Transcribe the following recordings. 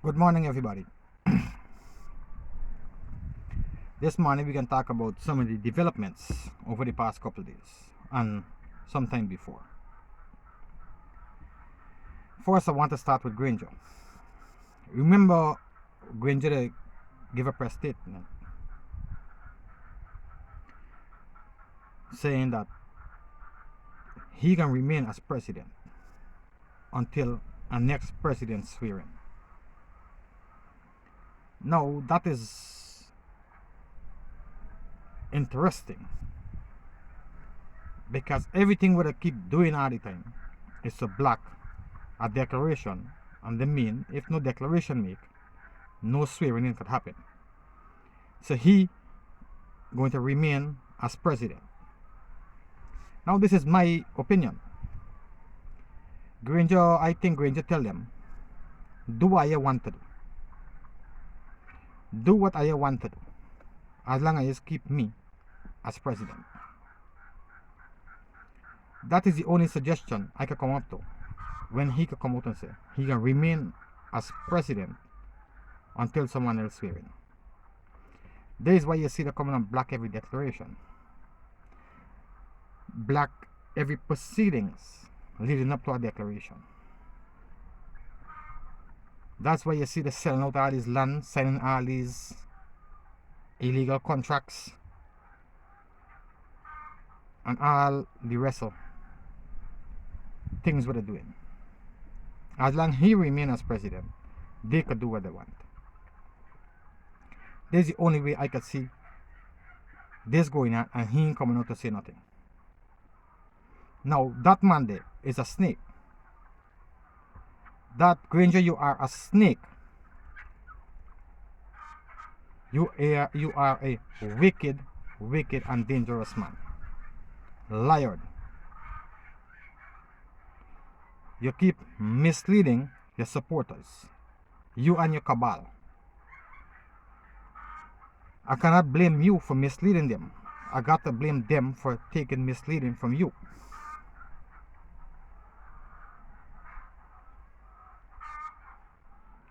Good morning, everybody. This morning we can talk about some of the developments over the past couple of days and sometime before. First, I want to start with Granger. Remember, Granger gave a press statement saying that he can remain as president until a next president swearing. Now, that is interesting because everything we keep doing all the time is to block a declaration, and the mean if no declaration make, no swearing in could happen. So he going to remain as president. Now this is my opinion. I think Granger tell them, do what you want to do. Do what I want to do, as long as you keep me as president. That is the only suggestion I could come up to when he could come out and say he can remain as president until someone else swearing. That is why you see them coming and block every declaration, block every proceedings leading up to a declaration. That's why you see the selling out all these land, signing all these illegal contracts, and all the rest of things what they're doing. As long as he remains as president, they could do what they want. That's the only way I could see this going on, and he ain't coming out to say nothing. Now, that man there is a snake. That Granger, you are a snake. You are a wicked and dangerous man. Liar. You keep misleading your supporters. You and your cabal. I cannot blame you for misleading them. I got to blame them for taking misleading from you.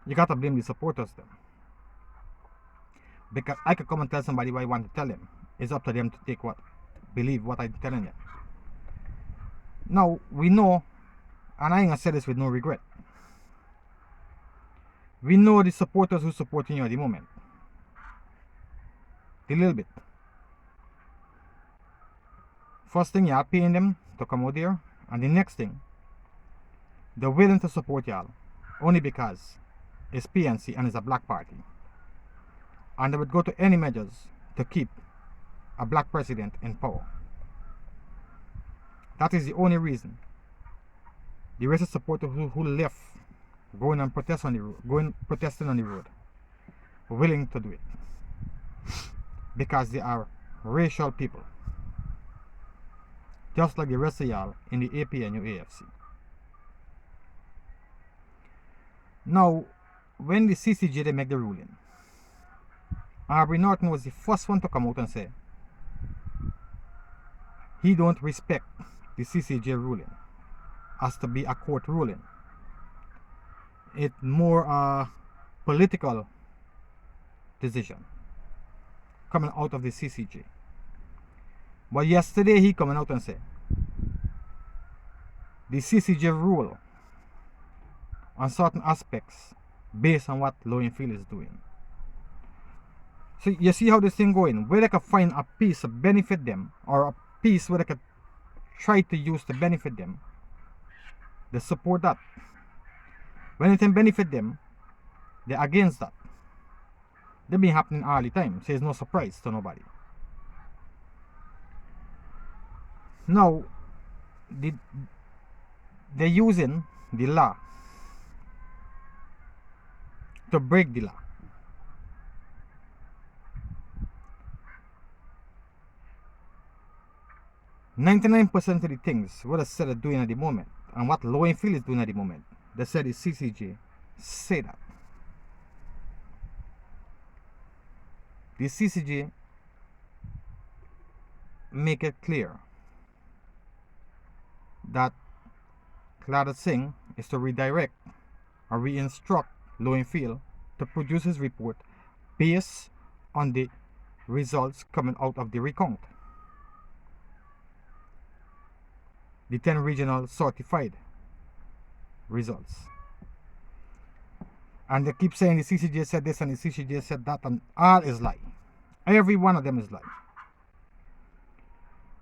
You got to blame the supporters then. Because I could come and tell somebody what I want to tell them. It's up to them to believe what I'm telling them. Now, we know, and I ain't gonna say this with no regret. We know the supporters who supporting you at the moment. A little bit. First thing, you are paying them to come out there, and the next thing, they're willing to support y'all only because it's PNC and it's a black party. And they would go to any measures to keep a black president in power. That is the only reason the racist supporters who left going and protesting on the road were willing to do it. Because they are racial people. Just like the rest of y'all in the AP and AFC. Now, when the CCJ they make the ruling, Aubrey Norton was the first one to come out and say he don't respect the CCJ ruling as to be a court ruling. It's more a political decision coming out of the CCJ. But yesterday he coming out and say the CCJ rule on certain aspects based on what Lowenfield is doing. So you see how this thing going, where they can find a piece to benefit them, or a piece where they can try to use to benefit them, they support that. When it can benefit them, they're against that. They've been happening all the time, so it's no surprise to nobody. Now, they're using the law to break the law. "99% of the things what I said are doing at the moment, and what Lowenfield is doing at the moment, they said the CCJ say that. The CCJ make it clear that Clara Singh is to redirect or re-instruct Lowenfield to produce his report based on the results coming out of the recount. The 10 regional certified results. And they keep saying the CCJ said this and the CCJ said that, and all is lie. Every one of them is lie.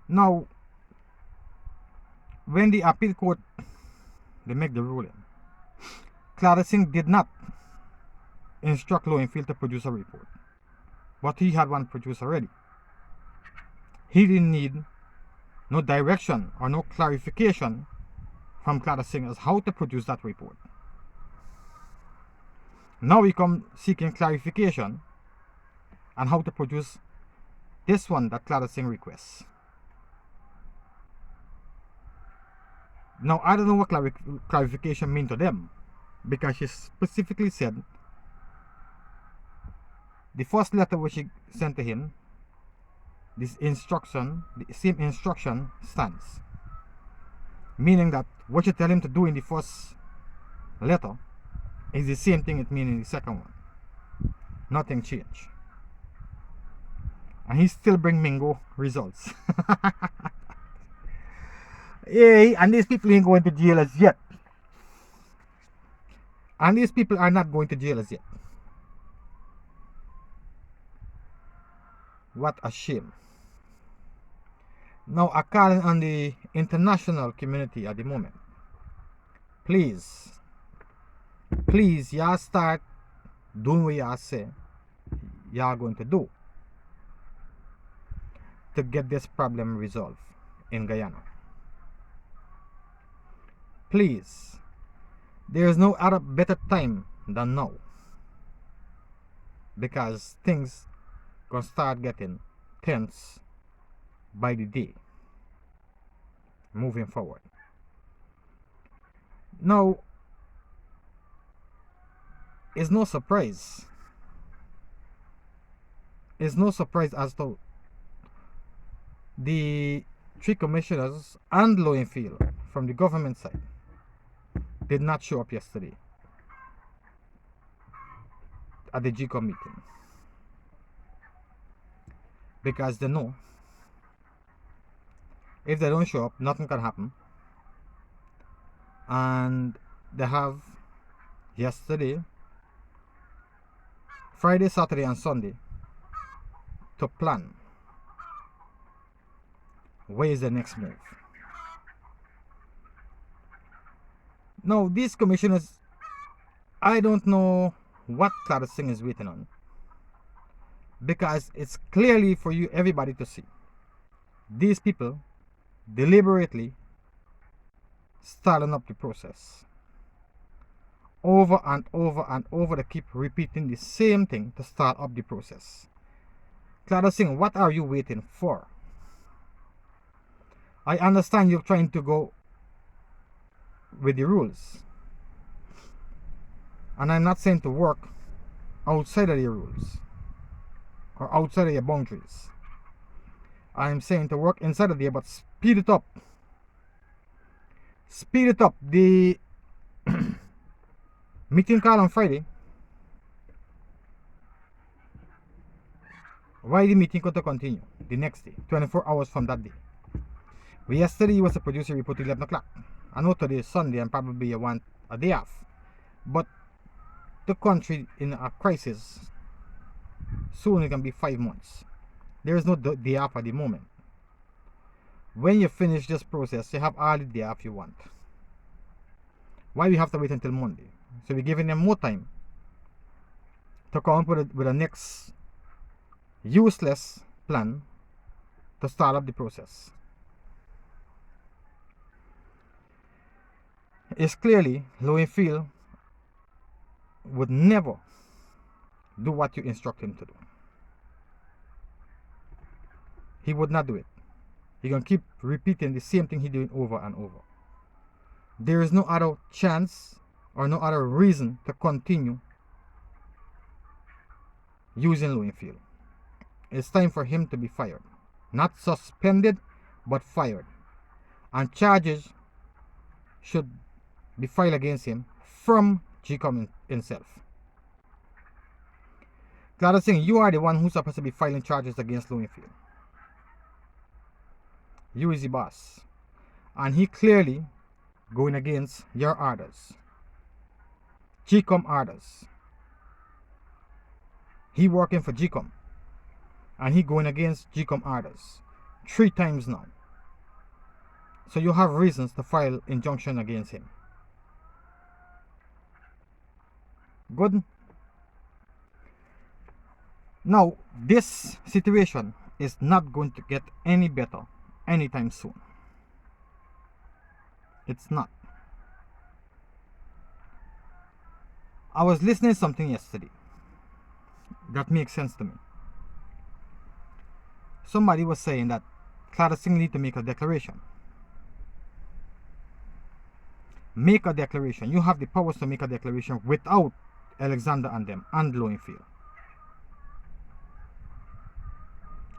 Now, when the appeal court, they make the ruling, Clara Singh did not instruct Lowenfield to produce a report, but he had one produced already. He didn't need no direction or no clarification from Clara Singh as how to produce that report. Now we come seeking clarification on how to produce this one that Clara Singh requests. Now I don't know what clarification means to them, because she specifically said the first letter which she sent to him, this instruction, the same instruction stands. Meaning that what you tell him to do in the first letter is the same thing it means in the second one. Nothing changed. And he still bring Mingo results. Hey, and these people ain't going to jail as yet. And these people are not going to jail as yet. What a shame. Now, I call on the international community at the moment. Please, y'all start doing what y'all say y'all going to do to get this problem resolved in Guyana. Please, there is no other better time than now, because things gonna start getting tense by the day moving forward. Now, it's no surprise. It's no surprise as to the 3 commissioners and Lowenfield from the government side did not show up yesterday at the GCOM meeting, because they know if they don't show up, nothing can happen. And they have yesterday, Friday, Saturday and Sunday to plan where is the next move. Now, these commissioners, I don't know what Clara Singh is waiting on, because it's clearly for you, everybody, to see. These people deliberately starting up the process over and over and over. They keep repeating the same thing to start up the process. Clara Singh, what are you waiting for? I understand you're trying to go with the rules, and I'm not saying to work outside of the rules or outside of your boundaries. I'm saying to work inside of there, but speed it up. Speed it up. The meeting call on Friday. Why the meeting got to continue the next day, 24 hours from that day? Well, yesterday was a producer report 11 o'clock. I know today is Sunday and probably you want a day off. But the country in a crisis, soon it can be 5 months. There is no day off at the moment. When you finish this process, you have all the day off you want. Why we have to wait until Monday? So we're giving them more time to come up with a next useless plan to start up the process. It's clearly Lowenfield would never do what you instruct him to do. He would not do it. He's going to keep repeating the same thing he's doing over and over. There is no other chance or no other reason to continue using Lowenfield. It's time for him to be fired. Not suspended, but fired. And charges should be filed against him from GCOM himself. Clara Singh, you are the one who's supposed to be filing charges against Lowenfield. You is the boss. And he clearly going against your orders. GCOM orders. He working for GCOM. And he going against GCOM orders 3 times now. So you have reasons to file injunction against him. Good. Now, this situation is not going to get any better anytime soon. It's not. I was listening to something yesterday that makes sense to me. Somebody was saying that Clara Singh need to make a declaration. Make a declaration. You have the powers to make a declaration without Alexander and them and Lowenfield.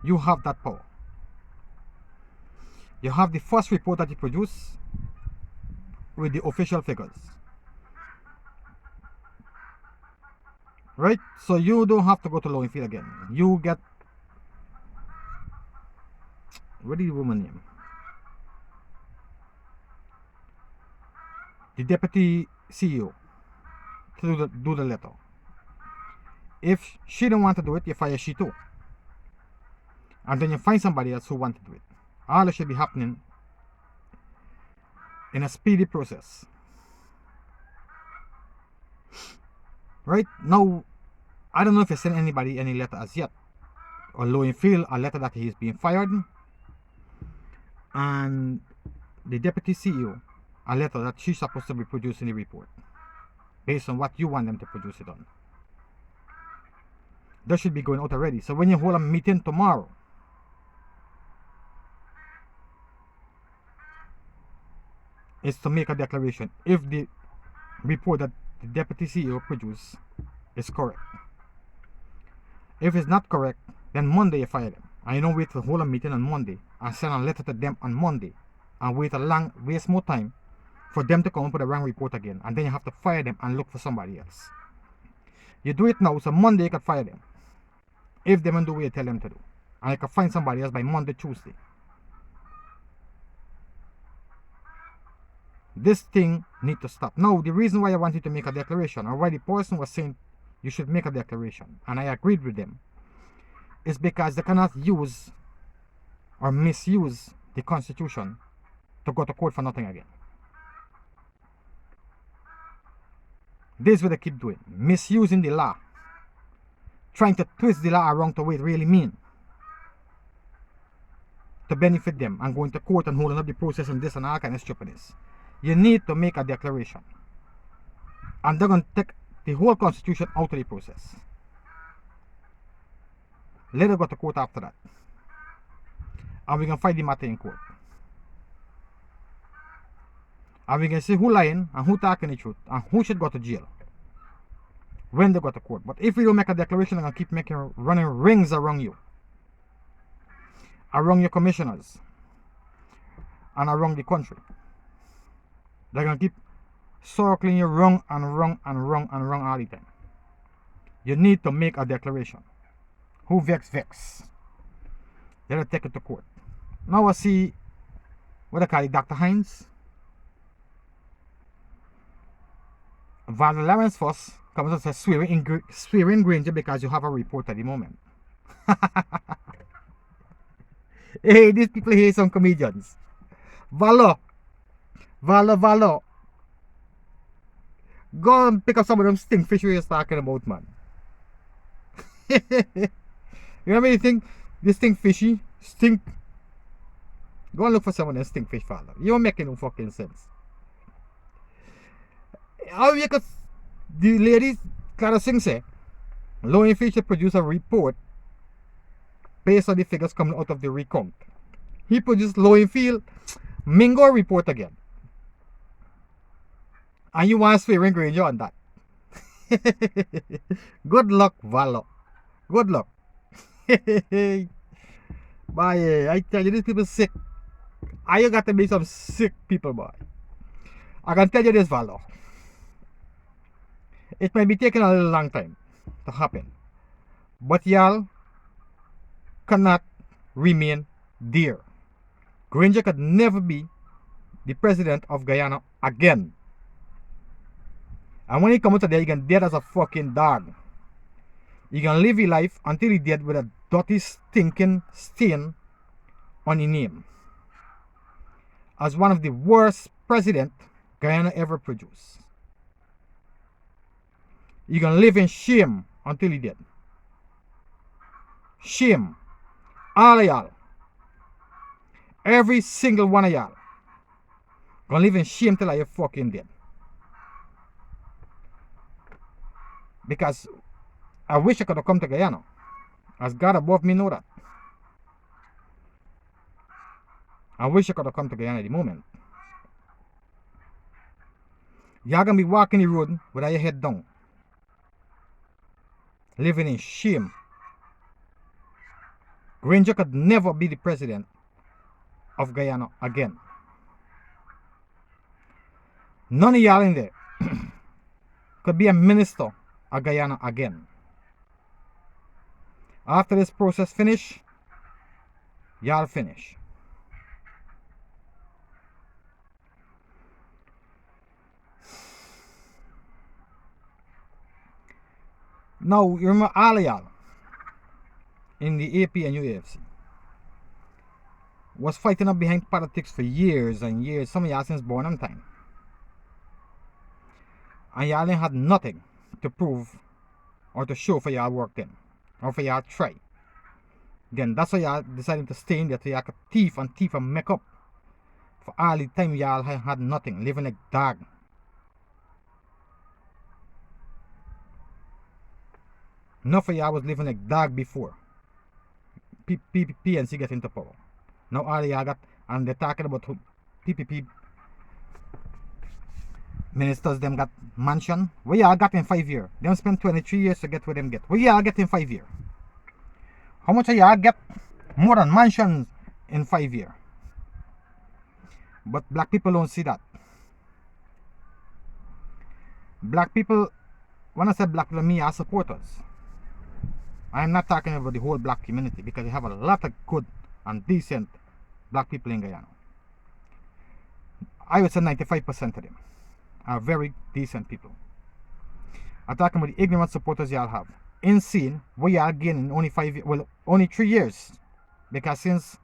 You have that power. You have the first report that you produce with the official figures. Right? So you don't have to go to Lowenfield again. You get... What is the woman's name? The deputy CEO to do the letter. If she don't want to do it, you fire she too. And then you find somebody else who wants to do it. All it should be happening in a speedy process. Right? Now, I don't know if you sent anybody any letter as yet. Or Lowenfield a letter that he is being fired. And the deputy CEO a letter that she's supposed to be producing the report. Based on what you want them to produce it on. That should be going out already. So when you hold a meeting tomorrow, is to make a declaration if the report that the deputy CEO produced is correct. If it's not correct, then Monday you fire them. And you don't wait to hold a meeting on Monday and send a letter to them on Monday and waste more time for them to come up with a wrong report again. And then you have to fire them and look for somebody else. You do it now, so Monday you can fire them. If they don't do what you tell them to do. And you can find somebody else by Monday, Tuesday. This thing need to stop. Now, the reason why I want you to make a declaration, or why the person was saying you should make a declaration, and I agreed with them, is because they cannot use or misuse the Constitution to go to court for nothing again. This is what they keep doing. Misusing the law. Trying to twist the law around to what it really means. To benefit them and going to court and holding up the process and this and all kind of stupidness. You need to make a declaration. And they're going to take the whole Constitution out of the process. Let it go to court after that. And we can fight the matter in court. And we can see who lying and who talking the truth and who should go to jail when they go to court. But if we don't make a declaration, they're going to keep running rings around you. Around your commissioners. And around the country. They're going to keep circling you wrong and wrong and wrong and wrong all the time. You need to make a declaration. Who vex? They'll take it to court. Now I see, what they call it, Dr. Hines. Val Lawrence first comes and says swearing Granger because you have a report at the moment. Hey, these people here some comedians. Valo. Go and pick up some of them stinkfish you're talking about, man. You know what I think? This stinkfishy stink. Go and look for some of them stinkfish, father. You're making no fucking sense. How you could the lady Clara Singh say Lowenfield should produce a report based on the figures coming out of the recount. He produced Lowenfield Mingo report again. And you want to swearing Granger on that. Good luck, Valo. Good luck. Boy, I tell you, these people sick. You got to be some sick people, boy. I can tell you this, Valo. It might be taking a little long time to happen. But y'all cannot remain there. Granger could never be the president of Guyana again. And when he comes out there, he can dead as a fucking dog. He can live his life until he dead with a dirty, stinking stain on his name. As one of the worst presidents Guyana ever produced. He can live in shame until he dead. Shame. All of y'all. Every single one of y'all. Gonna live in shame till I fucking dead. Because I wish I could have come to Guyana. As God above me know that. I wish I could have come to Guyana at the moment. Y'all gonna be walking the road without your head down. Living in shame. Granger could never be the president of Guyana again. None of y'all in there could be a minister of Guyana again. After this process finish, y'all finish. Now, you remember all of y'all in the AP and AFC was fighting up behind politics for years and years, some of y'all since Bonham time. And y'all ain't had nothing to prove or to show for y'all work then, or for y'all try. Then that's why y'all decided to stay in there so y'all could thief and make up for all the time y'all had nothing, living like dog. Enough of y'all was living like dog before PNC get into power. Now all y'all got, and they're talking about PPP ministers, them got mansion. What y'all got in 5 years? Them spend 23 years to get what them get. What y'all get in 5 years? How much of y'all get more than mansions in 5 years? But black people don't see that. Black people, when I say black people, me are supporters. I am not talking about the whole black community, because you have a lot of good and decent black people in Guyana. I would say 95% of them are very decent people. I'm talking about the ignorant supporters y'all have. Insane, what y'all gain in only 5 years, well, only 3 years. Because since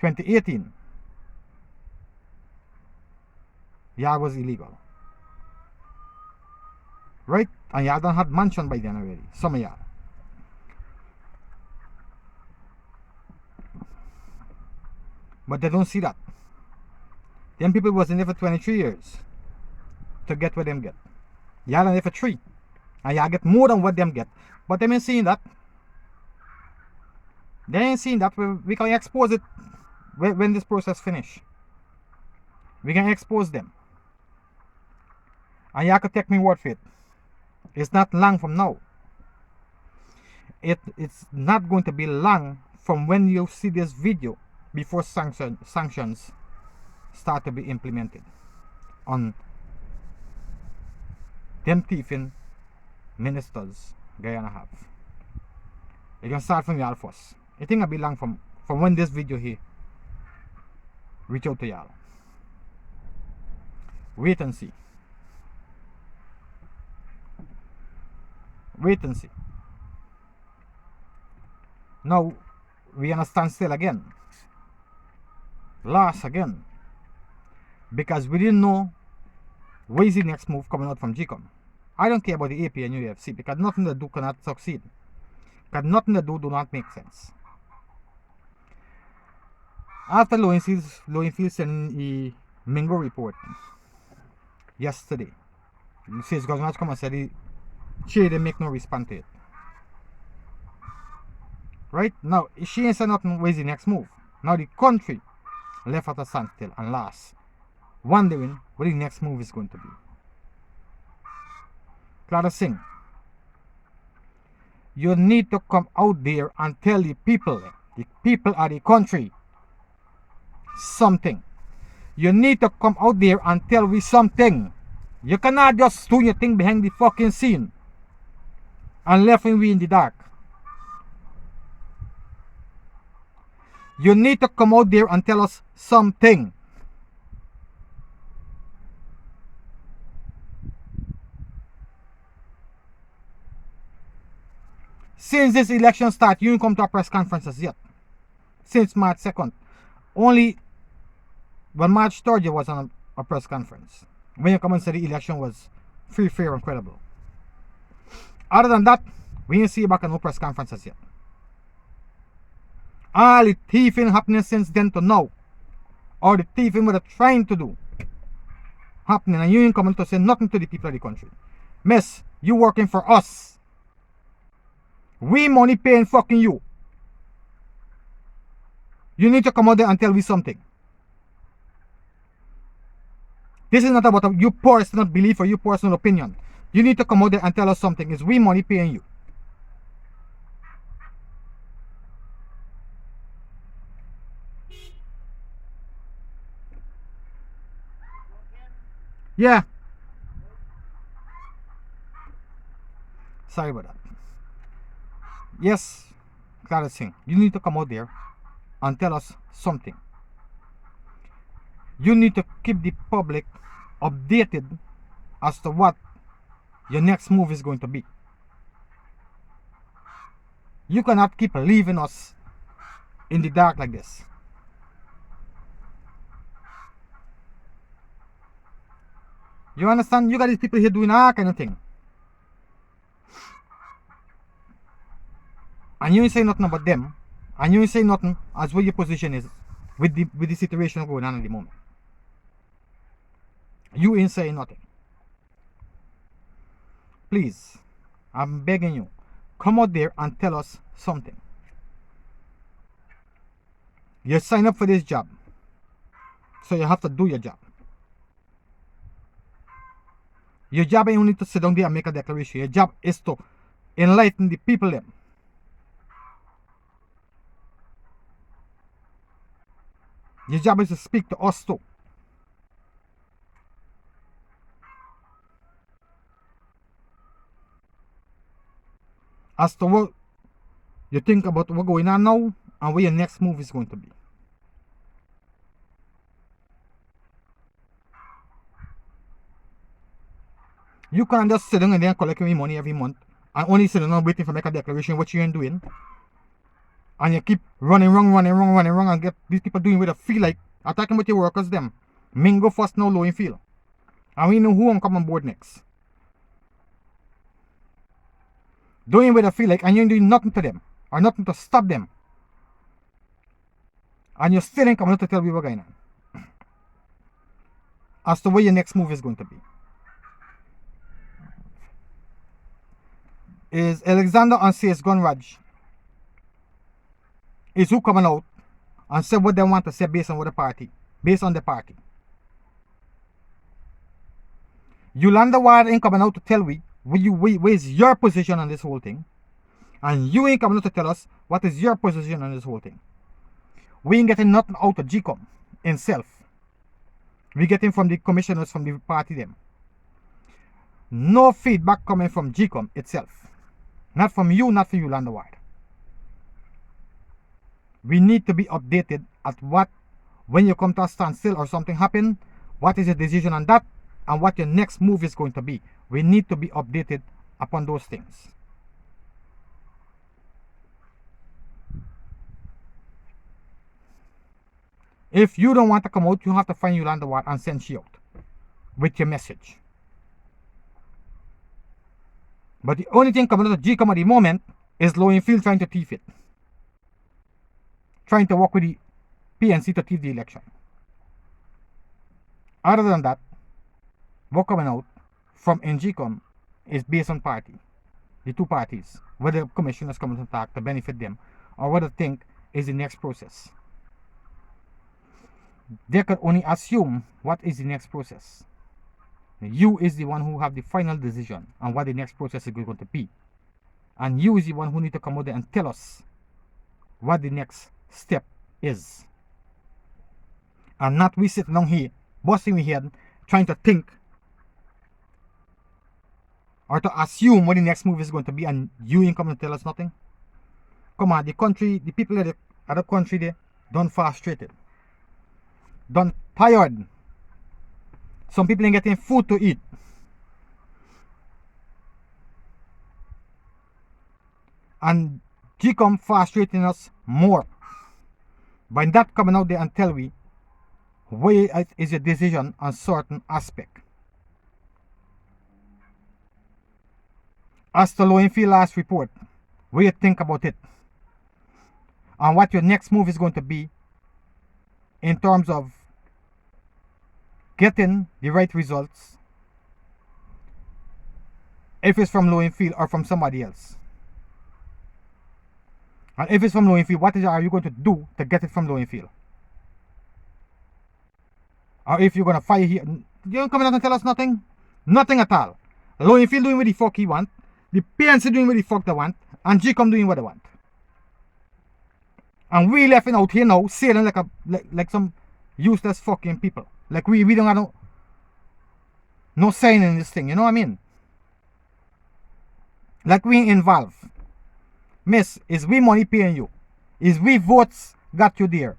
2018, y'all was illegal. Right? And y'all don't have mansion by then already. Some of y'all. But they don't see that. Them people was in there for 23 years to get what them get. Y'all in there for 3. And y'all get more than what them get. But they ain't seeing that. They ain't seeing that. We can expose it when this process finish. We can expose them. And y'all can take me word for it. It's not long from now. It's not going to be long from when you see this video before sanctions start to be implemented on them thieving ministers Guyana have. You can start from y'all first. I think it'll be long from when this video here reach out to y'all. Wait and see. Wait and see. Now we understand still again. Last again. Because we didn't know what is the next move coming out from GCOM. I don't care about the AP and UFC, because nothing they do cannot succeed. Because nothing they do not make sense. After Lowenfield sending the Mingo report yesterday, the state government come and said the chair they make no response to it. Right? Now, she ain't said nothing, what is the next move? Now the country left at a standstill and last, wondering what the next move is going to be. Clara Singh, you need to come out there and tell the people of the country, something. You need to come out there and tell we something. You cannot just do your thing behind the fucking scene and left we in the dark. You need to come out there and tell us something. Since this election start, you didn't come to our press conferences yet. Since March 2nd. Only when March 3rd you was on a press conference. When you come and say the election was free, fair, and credible. Other than that, we didn't see you back on no press conferences yet. All the thieving happening since then to now, or the thieving what they're trying to do, happening, and you ain't coming to say nothing to the people of the country. Miss, you working for us. We money paying fucking you. You need to come out there and tell me something. This is not about your personal belief or your personal opinion. You need to come out there and tell us something. It's we money paying you. Yeah. Sorry about that. Yes, Clara Singh, you need to come out there and tell us something. You need to keep the public updated as to what your next move is going to be. You cannot keep leaving us in the dark like this. You understand? You got these people here doing all kind of thing. And you ain't say nothing about them. And you ain't say nothing as what your position is with the situation going on at the moment. You ain't saying nothing. Please, I'm begging you, come out there and tell us something. You sign up for this job, so you have to do your job. Your job ain't only to sit down there and make a declaration. Your job is to enlighten the people them. Your job is to speak to us too. As to what you think about what's going on now and where your next move is going to be. You can't just sit down and then collect your money every month and only sit down and waiting for make a declaration what you ain't doing. And you keep running wrong and get these people doing what they feel like, attacking with your workers them. Mingo first now low in feel. And we know who will come on board next. Doing what they feel like and you ain't doing nothing to them or nothing to stop them. And you still ain't coming out to tell me what's going on. As to where your next move is going to be. Is Alexander and CS Gunraj is who coming out and say what they want to say based on what the party, based on the party. Yolanda Ward ain't coming out to tell we where's your position on this whole thing, and you ain't coming out to tell us what is your position on this whole thing. We ain't getting nothing out of GCOM itself. We getting from the commissioners from the party them. No feedback coming from GCOM itself. Not from you, not from Yolanda Ward. We need to be updated at what, when you come to a standstill or something happen, what is your decision on that and what your next move is going to be. We need to be updated upon those things. If you don't want to come out, you have to find Yolanda Ward and send she out with your message. But the only thing coming out of GCOM at the moment is Lowenfield trying to thief it. Trying to work with the PNC to thief the election. Other than that, what coming out from NGCOM is based on party. The two parties. Whether the commissioners come to talk to benefit them or what they think is the next process. They can only assume what is the next process. You is the one who have the final decision on what the next process is going to be. And you is the one who need to come out there and tell us what the next step is. And not we sit down here, busting we head, trying to think or to assume what the next move is going to be, and you ain't coming to tell us nothing? Come on, the country, the people of the country there, done frustrated, done tired. Some people ain't getting food to eat. And GCOM frustrating us more by not coming out there and tell we where is your decision on certain aspect. As to Lowenfield last report, what you think about it? And what your next move is going to be in terms of getting the right results, if it's from Lowenfield or from somebody else. And if it's from Lowenfield, what are you going to do to get it from Lowenfield? Or if you're going to fire here, you don't come out and tell us nothing? Nothing at all. Lowenfield doing what the fuck he want, the PNC doing what the fuck they want, and GCOM doing what they want. And we left out here now, sailing like some useless fucking people. Like we don't have no saying in this thing, you know what I mean? Like we involved. Miss, is we money paying you? Is we votes got you there?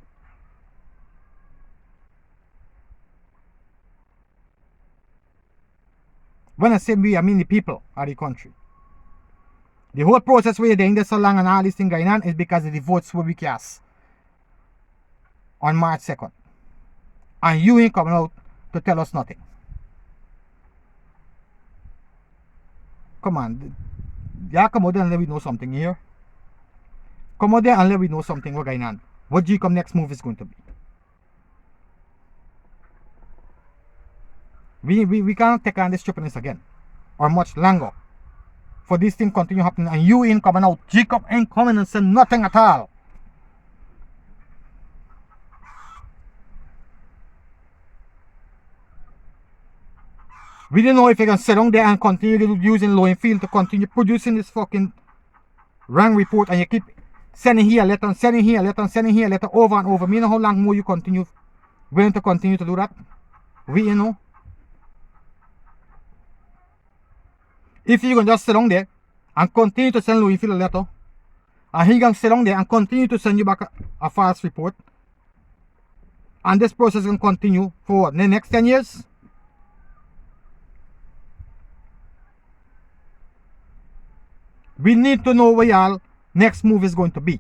When I say we, I mean the people of the country. The whole process where you're doing this so long and all this thing going on is because of the votes where we cast on March 2nd. And you ain't coming out to tell us nothing. Come on. Yeah, come out there and let me know something here. Come out there and let me know something what's going on. What GCOM next move is going to be. We can't take on this stupidness again. Or much longer. For this thing continue happening and you ain't coming out. GCOM ain't coming and saying nothing at all. We don't know if you can sit down there and continue using Lowenfield to continue producing this fucking wrong report, and you keep sending here a letter and sending here a letter and sending here a letter over and over. Me know how long more you willing to continue to do that. We you know. If you can just sit down there and continue to send Lowenfield a letter, and he can sit down there and continue to send you back a false report, and this process can continue for the next 10 years. We need to know where y'all next move is going to be.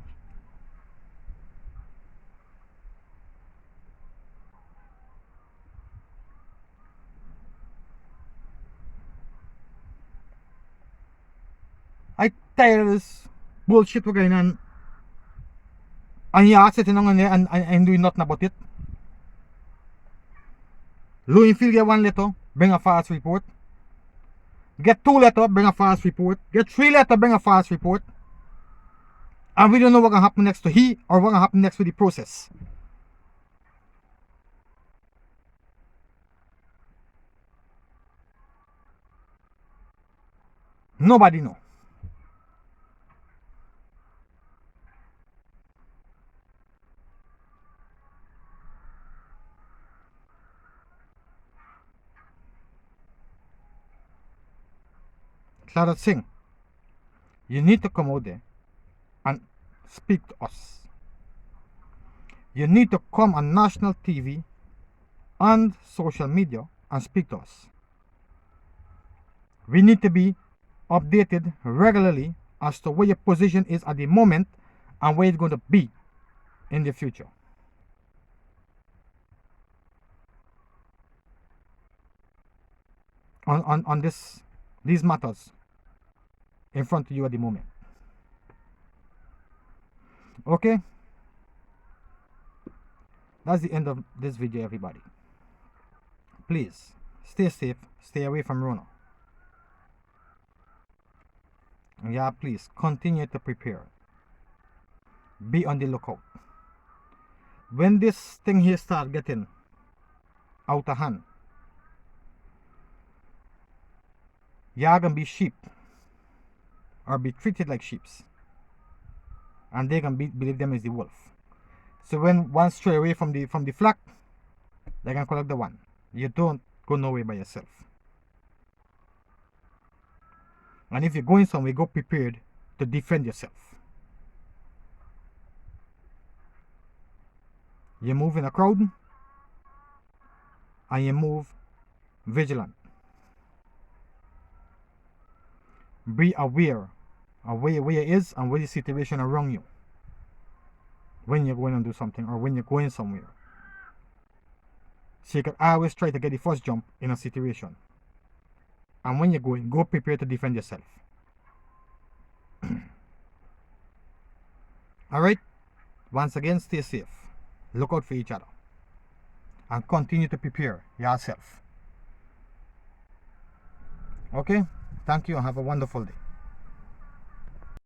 I tired of this bullshit we're going on. And you are sitting on there and doing nothing about it. Lowenfield get one letter, bring a false report. Get 2 letters, bring a false report. Get 3 letters, bring a false report. And we don't know what's going to happen next to he or what's going to happen next with the process. Nobody know. Clara Singh, you need to come out there and speak to us. You need to come on national TV and social media and speak to us. We need to be updated regularly as to where your position is at the moment and where it's going to be in the future. On these matters in front of you at the moment. Okay, that's the end of this video, everybody. Please stay safe, stay away from Rona. Yeah, please continue to prepare. Be on the lookout. When this thing here start getting out of hand, y'all gonna be sheep or be treated like sheeps, and they can believe them as the wolf. So when one stray away from the flock, they can collect the one. You don't go nowhere by yourself. And if you're going somewhere, go prepared to defend yourself. You move in a crowd, and you move vigilant. Be aware of where you is and where the situation around you when you're going to do something or when you're going somewhere. So you can always try to get the first jump in a situation. And when you're going, go prepared to defend yourself. Alright? Once again, stay safe. Look out for each other. And continue to prepare yourself. Okay? Thank you and have a wonderful day.